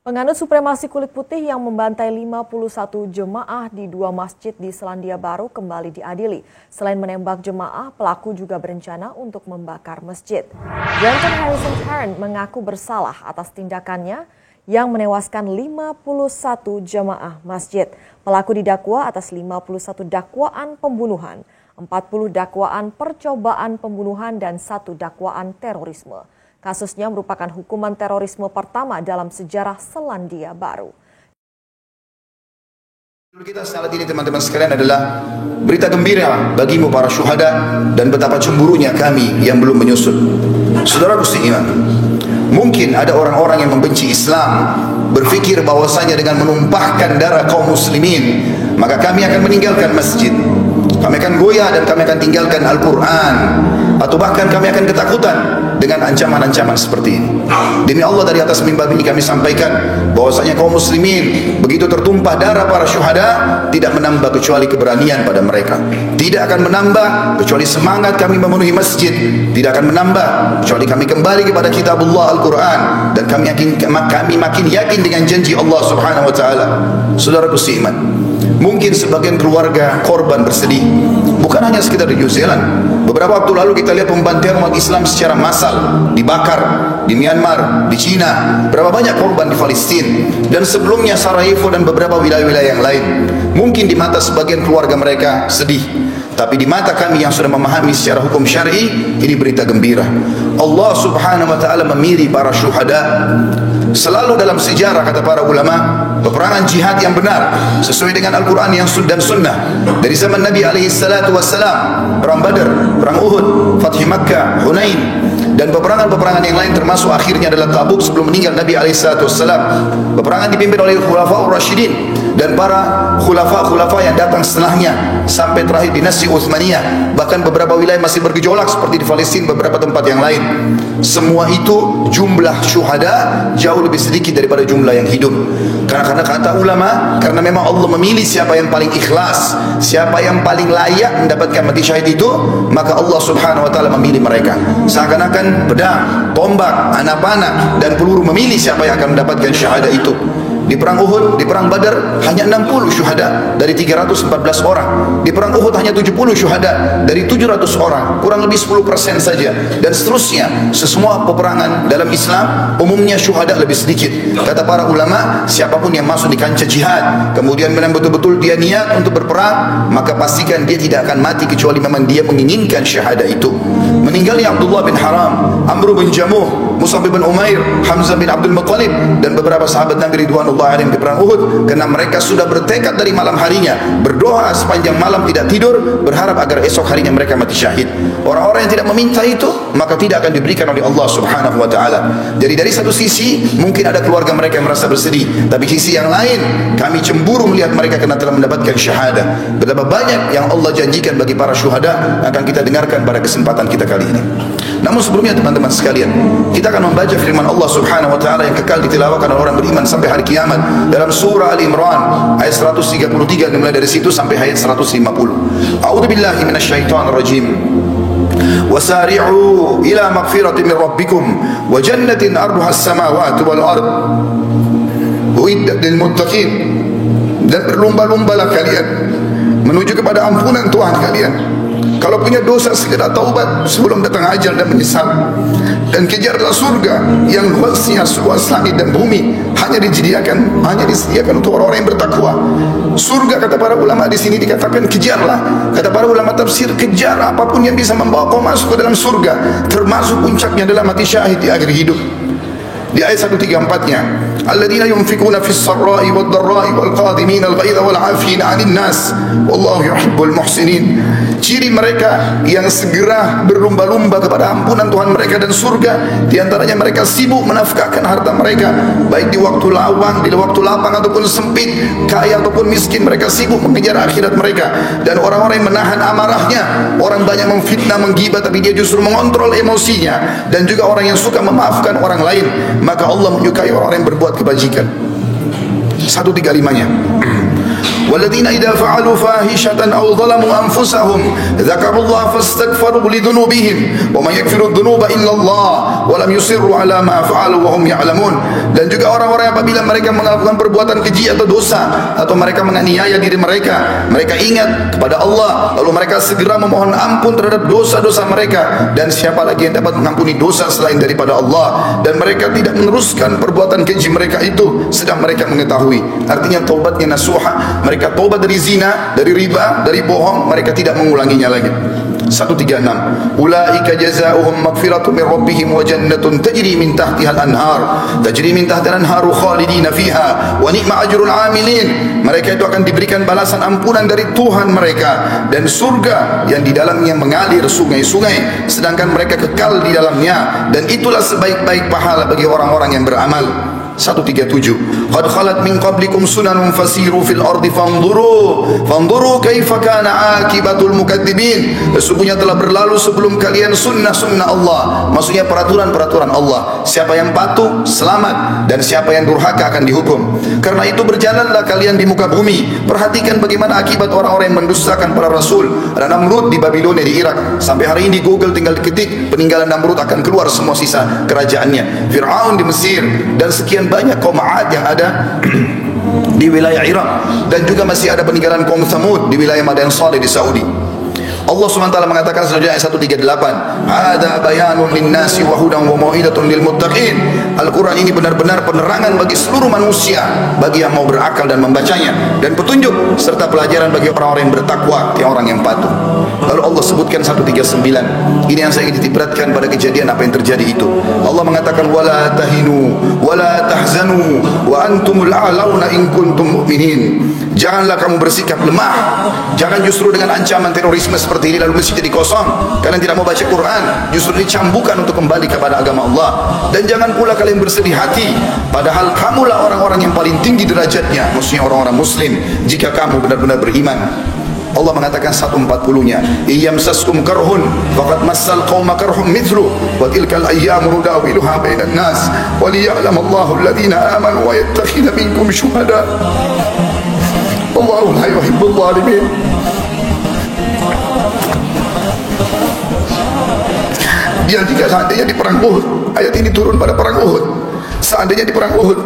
Penganut supremasi kulit putih yang membantai 51 jemaah di 2 masjid di Selandia Baru kembali diadili. Selain menembak jemaah, pelaku juga berencana untuk membakar masjid. Brenton Harrison Tarrant mengaku bersalah atas tindakannya yang menewaskan 51 jemaah masjid. Pelaku didakwa atas 51 dakwaan pembunuhan, 40 dakwaan percobaan pembunuhan, dan 1 dakwaan terorisme. Kasusnya merupakan hukuman terorisme pertama dalam sejarah Selandia Baru. Kita saat ini teman-teman sekalian adalah berita gembira bagimu para syuhada dan betapa cemburunya kami yang belum menyusut. Saudaraku seiman, mungkin ada orang-orang yang membenci Islam, berpikir bahwasanya dengan menumpahkan darah kaum muslimin maka kami akan meninggalkan masjid, kami akan goyah dan kami akan tinggalkan Al-Quran, atau bahkan kami akan ketakutan dengan ancaman-ancaman seperti ini. Demi Allah, dari atas mimbar ini kami sampaikan bahwasanya kaum muslimin begitu tertumpah darah para syuhada tidak menambah kecuali keberanian pada mereka, tidak akan menambah kecuali semangat kami memenuhi masjid, tidak akan menambah kecuali kami kembali kepada kitabullah Al-Quran, dan kami makin yakin dengan janji Allah Subhanahu wa taala. Saudaraku seiman, mungkin sebagian keluarga korban bersedih, bukan hanya sekitar di New Zealand. Beberapa waktu lalu kita lihat pembantaian umat Islam secara massal, dibakar di Myanmar, di Cina, berapa banyak korban di Palestina, dan sebelumnya Sarajevo dan beberapa wilayah-wilayah yang lain. Mungkin di mata sebagian keluarga mereka sedih, tapi di mata kami yang sudah memahami secara hukum syar'i, ini berita gembira. Allah Subhanahu wa taala memilih para syuhada. Selalu dalam sejarah, kata para ulama, peperangan jihad yang benar sesuai dengan Al-Quran yang dan Sunnah dari zaman Nabi alaihi salatu wassalam, perang Badar, perang Uhud, Fathi Makkah, Hunain, dan peperangan-peperangan yang lain, termasuk akhirnya adalah Tabuk sebelum meninggal Nabi alaihi salatu wassalam. Peperangan dipimpin oleh Khulafaur Rasyidin dan para khulafa yang datang setelahnya sampai terakhir dinasti Utsmaniyah. Bahkan beberapa wilayah masih bergejolak seperti di Palestina, beberapa tempat yang lain. Semua itu jumlah syuhada jauh lebih sedikit daripada jumlah yang hidup. Karena kata ulama, karena memang Allah memilih siapa yang paling ikhlas, siapa yang paling layak mendapatkan mati syahid itu, maka Allah Subhanahu wa taala memilih mereka. Seakan-akan pedang, tombak, anak panah dan peluru memilih siapa yang akan mendapatkan syahadah itu. Di perang Uhud, di perang Badar hanya 60 syuhada dari 314 orang. Di perang Uhud hanya 70 syuhada dari 700 orang, kurang lebih 10% saja, dan seterusnya. Semua peperangan dalam Islam umumnya syuhada lebih sedikit. Kata para ulama, siapapun yang masuk di kancah jihad kemudian memang betul-betul dia niat untuk berperang, maka pastikan dia tidak akan mati kecuali memang dia menginginkan syahadah itu. Meninggalnya Abdullah bin Haram, Amr bin Jamuh, Mus'ab bin Umair, Hamzah bin Abdul Muttalib, dan beberapa sahabat Nabi ridwanullah alaihim di perang Uhud, karena mereka sudah bertekad dari malam harinya, berdoa sepanjang malam tidak tidur, berharap agar esok harinya mereka mati syahid. Orang-orang yang tidak meminta itu, maka tidak akan diberikan oleh Allah Subhanahu wa taala. Jadi dari satu sisi mungkin ada keluarga mereka yang merasa bersedih, tapi sisi yang lain kami cemburu melihat mereka karena telah mendapatkan syahadah. Betapa banyak yang Allah janjikan bagi para syuhada akan kita dengarkan pada kesempatan kita kali ini. Namun sebelumnya teman-teman sekalian, kita akan membaca firman Allah Subhanahu wa taala yang kekal ditilawahkan oleh orang beriman sampai hari kiamat dalam surah Al-Imran ayat 133, dimulai dari situ sampai ayat 150. A'udzubillahi minasyaitonir rajim. Wasari'u ila maghfiratin min rabbikum wa jannatin arduha as-samawati wal ard uiddat lil muttaqin. Dan berlomba-lombalah kalian menuju kepada ampunan Tuhan kalian. Kalau punya dosa segera taubat sebelum datang ajal dan menyesal, dan kejarlah surga yang luasnya seluas langit dan bumi, hanya disediakan untuk orang-orang yang bertakwa. Surga, kata para ulama di sini dikatakan kejarlah. Kata para ulama tafsir, kejar apapun yang bisa membawa kau masuk ke dalam surga, termasuk puncaknya adalah mati syahid di akhir hidup. Di ayat 134-nya, alladzina yunfikuna fis sarra'i wad dharra'i wal qadhimina al ghaidha wal 'afina 'anil nas wallahu yuhibbul muhsinin. Ciri mereka yang segera berlomba-lomba kepada ampunan Tuhan mereka dan surga, di antaranya mereka sibuk menafkahkan harta mereka, baik di waktu lapang ataupun sempit, kaya ataupun miskin, mereka sibuk mengejar akhirat mereka. Dan orang-orang yang menahan amarahnya, orang banyak memfitnah, menggibah, tapi dia justru mengontrol emosinya, dan juga orang yang suka memaafkan orang lain, maka Allah menyukai orang-orang yang berbuat kebajikan. 135-nya. Walladzina idza fa'alu fahishatan aw zalamu anfusahum dzakarullaha fastaghfiru lidzunubihim wa may yaghfiru dzunuba illallah wa lam yusirru ala ma fa'alu wa hum ya'lamun. Dan juga orang-orang apabila mereka melakukan perbuatan keji atau dosa, atau mereka menganiaya diri mereka, mereka ingat kepada Allah, lalu mereka segera memohon ampun terhadap dosa-dosa mereka, dan siapa lagi yang dapat mengampuni dosa selain daripada Allah, dan mereka tidak meneruskan perbuatan keji mereka itu sedang mereka mengetahui. Artinya taubatnya nasuha, mereka taubat dari zina, dari riba, dari bohong, mereka tidak mengulanginya lagi. 136 Ulaika jazaohum maghfiratun min rabbihim wa jannatun tajri min tahtiha al-anhar tajri min tahtiha al-anharu khalidina fiha wa ni'ma ajrul amilin. Mereka itu akan diberikan balasan ampunan dari Tuhan mereka dan surga yang di dalamnya mengalir sungai-sungai, sedangkan mereka kekal di dalamnya, dan itulah sebaik-baik pahala bagi orang-orang yang beramal. 137 Qad khalat min qablikum sunanun fasiru fil ardi fanzuru kaifa kana akibatul mukadzibin. Sesungguhnya telah berlalu sebelum kalian sunnah-sunnah Allah, maksudnya peraturan-peraturan Allah. Siapa yang patuh selamat, dan siapa yang durhaka akan dihukum. Karena itu berjalanlah kalian di muka bumi, perhatikan bagaimana akibat orang-orang yang mendustakan para rasul. Ada Namrud di Babilonia di Irak, sampai hari ini di Google tinggal diketik peninggalan Namrud akan keluar semua sisa kerajaannya. Fir'aun di Mesir, dan sekian banyak kaum Ad yang ada di wilayah Irak, dan juga masih ada peninggalan kaum Thamud di wilayah Madian Saleh di Saudi. Allah SWT mengatakan selanjutnya ayat 138, ada bayanun linnasi wa hudan wa mau'idatun lil muttaqin. Al-Quran ini benar-benar penerangan bagi seluruh manusia, bagi yang mau berakal dan membacanya, dan petunjuk serta pelajaran bagi orang-orang yang bertakwa, orang yang patuh. Lalu Allah sebutkan 139. Ini yang saya ingin ditiberatkan pada kejadian apa yang terjadi itu. Allah mengatakan wala tahinu wala tahzanu wa antumul a'launa in kuntum mu'minin. Janganlah kamu bersikap lemah, jangan justru dengan ancaman terorisme seperti ini lalu masjid jadi kosong, kalian tidak mau baca Quran, justru dicambukan untuk kembali kepada agama Allah. Dan jangan pula kalian bersedih hati, padahal kamulah orang-orang yang paling tinggi derajatnya, maksudnya orang-orang muslim, jika kamu benar-benar beriman. Allah mengatakan 140-nya, iyamsaskum karhun faqad massal qauma karhum mithlu wa tilkal ayyamu nudawiluha bainan nas wa liya'lamallahu alladhina amanu wa yattakhidha minkum syuhada wallahu la yuhibbul zalimin. Biar jika seandainya di perang Uhud, ayat ini turun pada perang Uhud, seandainya di perang Uhud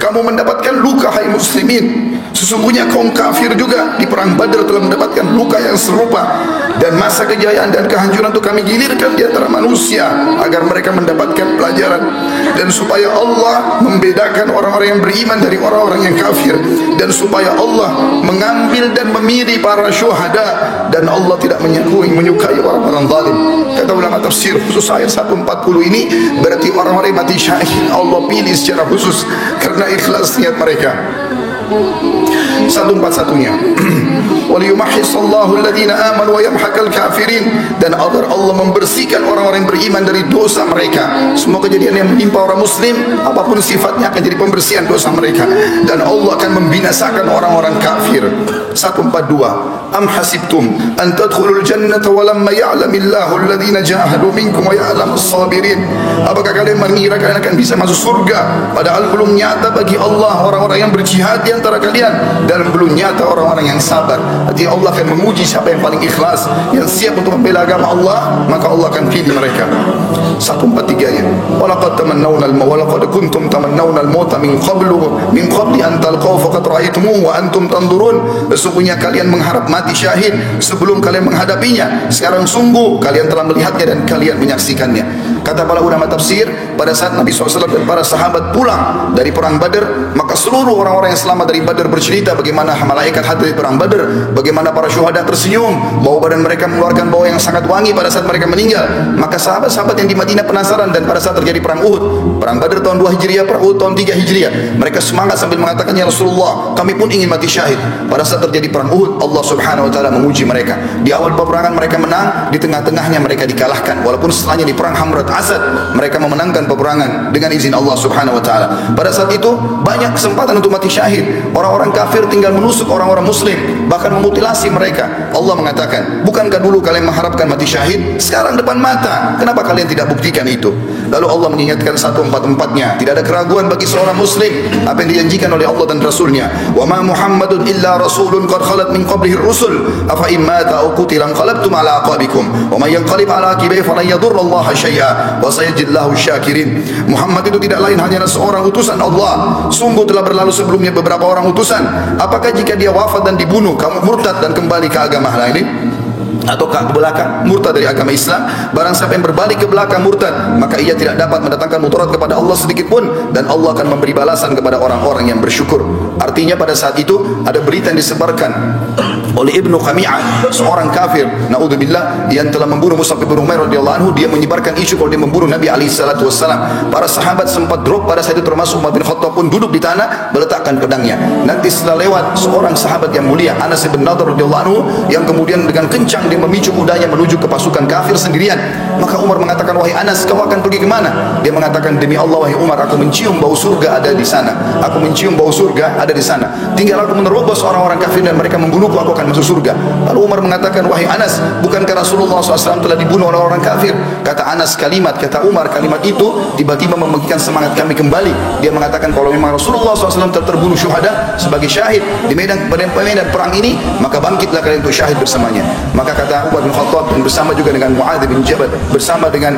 kamu mendapatkan luka, hai muslimin, sesungguhnya kaum kafir juga di perang Badar telah mendapatkan luka yang serupa, dan masa kejayaan dan kehancuran itu kami gilirkan di antara manusia agar mereka mendapatkan pelajaran, dan supaya Allah membedakan orang-orang yang beriman dari orang-orang yang kafir, dan supaya Allah mengambil dan memilih para syuhada, dan Allah tidak menyukai orang-orang zalim. Kata ulama tafsir khusus ayat 140 ini berarti orang-orang yang mati syahid Allah pilih secara khusus karena ikhlas niat mereka. 141-nya waliyumahhisallahu alladhina amanu wa yamhaqal kafirin, dan agar Allah membersihkan orang-orang yang beriman dari dosa mereka. Semua kejadian yang menimpa orang muslim apapun sifatnya akan jadi pembersihan dosa mereka, dan Allah akan membinasakan orang-orang kafir. 142 am hasibtum an tadkhulul jannata wa lamma ya'lamillahu alladhina jahadu minkum wa ya'lamus sabirin. Apakah kalian mengira kalian akan bisa masuk surga padahal belum nyata bagi Allah orang-orang yang berjihad di antara kalian, dan belum nyata orang-orang yang sabar. Artinya Allah akan menguji siapa yang paling ikhlas, yang siap untuk membela agama Allah, maka Allah akan pilih mereka. 143-nya walaqad tamannawna al-maut walaqad kuntum tamannawna al-maut min qabli an talqaw faqad ra'aytumuhu wa antum tanzurun. Sesungguhnya kalian mengharap mati syahid sebelum kalian menghadapinya, sekarang sungguh kalian telah melihatnya dan kalian menyaksikannya. Kata para ulama tafsir, pada saat Nabi SAW dan para sahabat pulang dari perang Badar, maka seluruh orang-orang yang selamat dari Badar bercerita bagaimana malaikat hadir di perang Badar, bagaimana para syuhada tersenyum, bau badan mereka mengeluarkan bau yang sangat wangi pada saat mereka meninggal. Maka sahabat-sahabat yang di Madinah penasaran, dan pada saat terjadi perang Uhud, perang Badar tahun 2 Hijriah, perang Uhud tahun 3 Hijriah, mereka semangat sambil mengatakan, ya Rasulullah, kami pun ingin mati syahid. Pada saat terjadi perang Uhud, Allah Subhanahu wa taala menguji mereka. Di awal peperangan mereka menang, di tengah-tengahnya mereka dikalahkan. Walaupun setelahnya di perang Hamrat Asad mereka memenangkan peperangan dengan izin Allah Subhanahu wa taala. Pada saat itu banyak kesempatan untuk mati syahid, muslimin. Orang-orang kafir tinggal menusuk orang-orang muslim, bahkan memutilasi mereka. Allah mengatakan, bukankah dulu kalian mengharapkan mati syahid? Sekarang depan mata, kenapa kalian tidak buktikan itu? Lalu Allah mengingatkan 144-nya, tidak ada keraguan bagi seorang muslim apa yang dijanjikan oleh Allah dan Rasulnya. Wa ma Muhammadun illa rasulun qad khalat min qablihi ar-rusul afa in mata aw qutila qalabtum ala aqabikum wa may yanqalib ala aqibihi falan yadurra Allah syai'a wa sayajzillahu syakirin. Muhammad itu tidak lain hanya seorang utusan Allah. Sungguh telah berlalu sebelumnya beberapa orang utusan. Apakah jika dia wafat dan dibunuh, kamu murtad dan kembali ke agama lain? Atau ke belakang, murtad dari agama Islam? Barang siapa yang berbalik ke belakang murtad, maka ia tidak dapat mendatangkan mudarat kepada Allah sedikit pun, dan Allah akan memberi balasan kepada orang-orang yang bersyukur. Artinya pada saat itu ada berita yang disebarkan oleh Ibnu Khami'ah, seorang kafir, naudzubillah, yang telah membunuh Mus'ab bin Umair radhiyallahu anhu. Dia menyebarkan isu kalau dia membunuh Nabi alaihi salatu wassalam. Para sahabat sempat drop pada saat itu, termasuk Umar bin Khattab pun duduk di tanah meletakkan pedangnya. Nanti setelah lewat seorang sahabat yang mulia, Anas bin Nadhr radhiyallahu anhu, yang kemudian dengan kencang dia memicu kudanya menuju ke pasukan kafir sendirian. Maka Umar mengatakan, wahai Anas, kau akan pergi ke mana? Dia mengatakan, demi Allah wahai Umar, aku mencium bau surga ada di sana. Aku mencium bau surga ada di sana. Tinggal aku menerobos orang-orang kafir dan mereka membunuhku, aku akan masuk surga. Lalu Umar mengatakan, wahai Anas, bukankah Rasulullah SAW telah dibunuh oleh orang kafir? Kata Anas, kata Umar, kalimat itu tiba-tiba membangkitkan semangat kami kembali. Dia mengatakan, kalau memang Rasulullah SAW telah terbunuh syuhada sebagai syahid di medan perang ini, maka bangkitlah kalian untuk syahid bersamanya. Maka kata Umar bin Khattab, dan bersama juga dengan Mu'adz bin Jabal, bersama dengan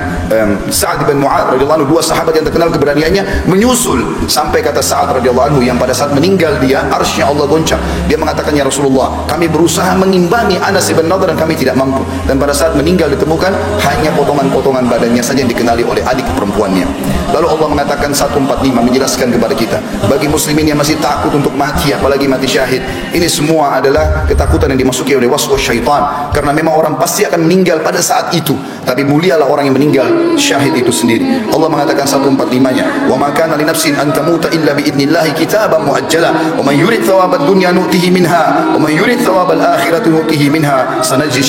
Sa'ad bin Mu'adz radhiyallahu anhu, dua sahabat yang terkenal keberaniannya, menyusul sampai kata Sa'ad radhiyallahu anhu, yang pada saat meninggal dia arsy-Nya Allah goncang. Dia mengatakan, ya Rasulullah, kami berusaha mengimbangi Anas bin Nadhr dan kami tidak mampu. Dan pada saat meninggal ditemukan hanya potongan-potongan badannya saja yang dikenali oleh adik perempuannya. Lalu Allah mengatakan 145 menjelaskan kepada kita, bagi muslimin yang masih takut untuk mati, apalagi mati syahid, ini semua adalah ketakutan yang dimasuki oleh waswas syaitan. Karena memang orang pasti akan meninggal pada saat itu, tapi mulialah orang yang meninggal syahid itu sendiri. Allah mengatakan 145-nya, wa ma kana li nafsin an tamuta illa bi idznillah kitaban muajjala wa man yurid thawabad dunya nu'tihi minha wa man yurid thawabal akhirati nu'tihi minha sanajzi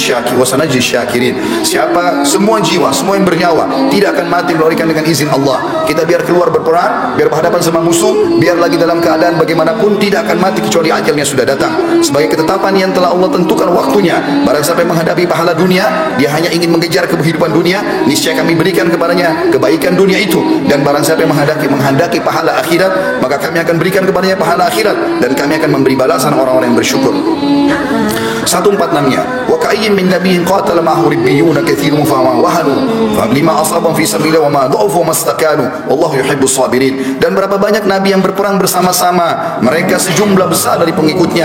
syakirin. Siapa, semua jiwa, semua yang bernyawa tidak akan mati melainkan dengan izin Allah. Kita biar keluar berperang, biar berhadapan sama musuh, biar lagi dalam keadaan bagaimanapun tidak akan mati kecuali ajalnya sudah datang. Sebagai ketetapan yang telah Allah tentukan waktunya. Barang siapa yang menghadapi pahala dunia, dia hanya ingin mengejar kehidupan dunia, niscaya kami berikan kepadanya kebaikan dunia itu. Dan barang siapa yang menghendaki pahala akhirat, maka kami akan berikan kepadanya pahala akhirat, dan kami akan memberi balasan orang-orang yang bersyukur. 146-nya, wa ka'ayyin min nabiyyin qatala ma'ahu ribbiyuna katsirun fa ma wahanu fa lima asabahum fi sabilillah wa ma dha'afu mastakanu wallahu yuhibbus sabirin. Dan berapa banyak nabi yang berperang bersama-sama, mereka sejumlah besar dari pengikutnya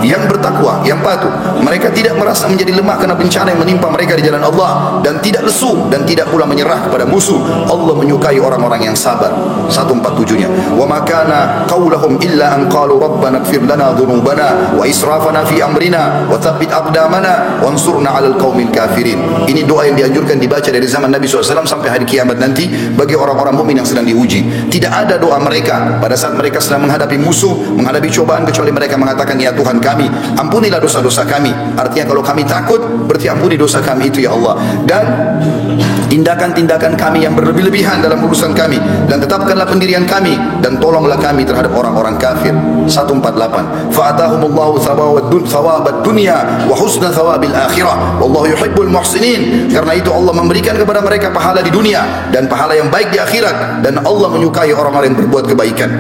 yang bertakwa, yang patuh. Mereka tidak merasa menjadi lemah karena bencana yang menimpa mereka di jalan Allah, dan tidak lesu dan tidak pula menyerah kepada musuh. Allah menyukai orang-orang yang sabar. 147-nya, wa ma kana qaulahum illa an qalu rabbana ighfir lana dhunubana wa israfana fi amrina wa tsabbit aqdamana wansurna 'alal qaumil kafirin. Ini doa yang dianjurkan dibaca dari zaman Nabi SAW sampai hari kiamat nanti bagi orang-orang mukmin yang sedang diuji. Tidak ada doa mereka pada saat mereka sedang menghadapi musuh, menghadapi cobaan, kecuali mereka mengatakan, ya Tuhan kami, ampunilah dosa-dosa kami. Artinya kalau kami takut, berarti ampuni dosa kami itu ya Allah, dan tindakan-tindakan kami yang berlebih-lebihan dalam urusan kami, dan tetapkanlah pendirian kami, dan tolonglah kami terhadap orang-orang kafir. 148, fa'atahumullahu thawabad dunya wa husna thawabil akhirah wallahu yuhibbul muhsinin. Karena itu Allah memberikan kepada mereka pahala di dunia dan pahala yang baik di akhirat, dan Allah menyukai orang-orang yang berbuat kebaikan.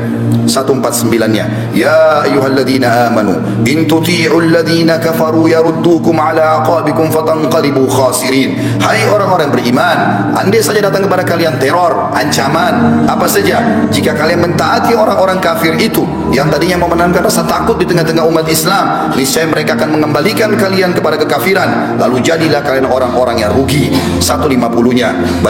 149-nya, ya ayyuhalladzina amanu in tuti'ul ladzina kafaru yaruddukum ala aqabikum fatanqalibu khasirin. Hai orang-orang beriman, andai saja datang kepada kalian teror, ancaman, apa saja, jika kalian mentaati orang-orang kafir itu yang tadinya memenangkan rasa takut di tengah-tengah umat Islam, niscaya mereka akan mengembalikan kalian kepada kekafiran, lalu jadilah kalian orang-orang yang rugi. 150-nya,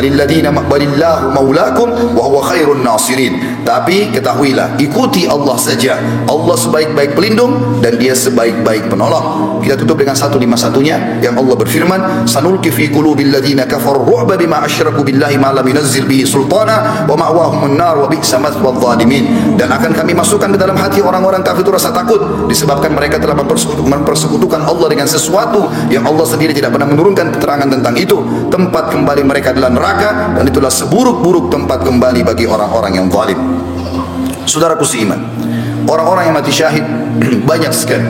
balillahu maulakum wa huwa khairun nasirin. Tapi ketahuilah, ikuti Allah saja. Allah sebaik-baik pelindung dan dia sebaik-baik penolong. Kita tutup dengan 151-nya yang Allah berfirman, sanulqi fi qulubil ladzina kafaru ru'ba bima asyraku billahi ma lam yunzil bihi sultana wa ma'wahumun nar wa bi'sa mathwal zalimin. Dan akan kami masukkan ke dalam hati orang-orang kafir itu rasa takut disebabkan mereka telah mempersekutukan Allah dengan sesuatu yang Allah sendiri tidak pernah menurunkan keterangan tentang itu. Tempat kembali mereka adalah neraka, dan itulah seburuk-buruk tempat kembali bagi orang-orang yang zalim. Saudaraku seiman, Orang-orang yang mati syahid banyak sekali.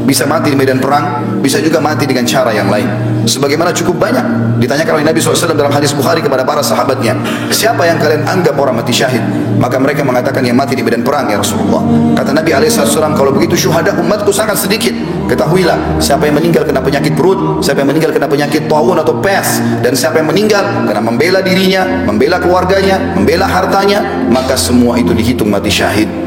Bisa mati di medan perang, bisa juga mati dengan cara yang lain. Sebagaimana cukup banyak ditanyakan oleh Nabi SAW dalam hadis Bukhari kepada para sahabatnya, siapa yang kalian anggap orang mati syahid? Maka mereka mengatakan yang mati di medan perang ya Rasulullah. Kata Nabi SAW, kalau begitu syuhada umatku sangat sedikit. Ketahuilah, siapa yang meninggal kena penyakit perut, siapa yang meninggal kena penyakit taun atau pes, dan siapa yang meninggal karena membela dirinya, membela keluarganya, membela hartanya, maka semua itu dihitung mati syahid.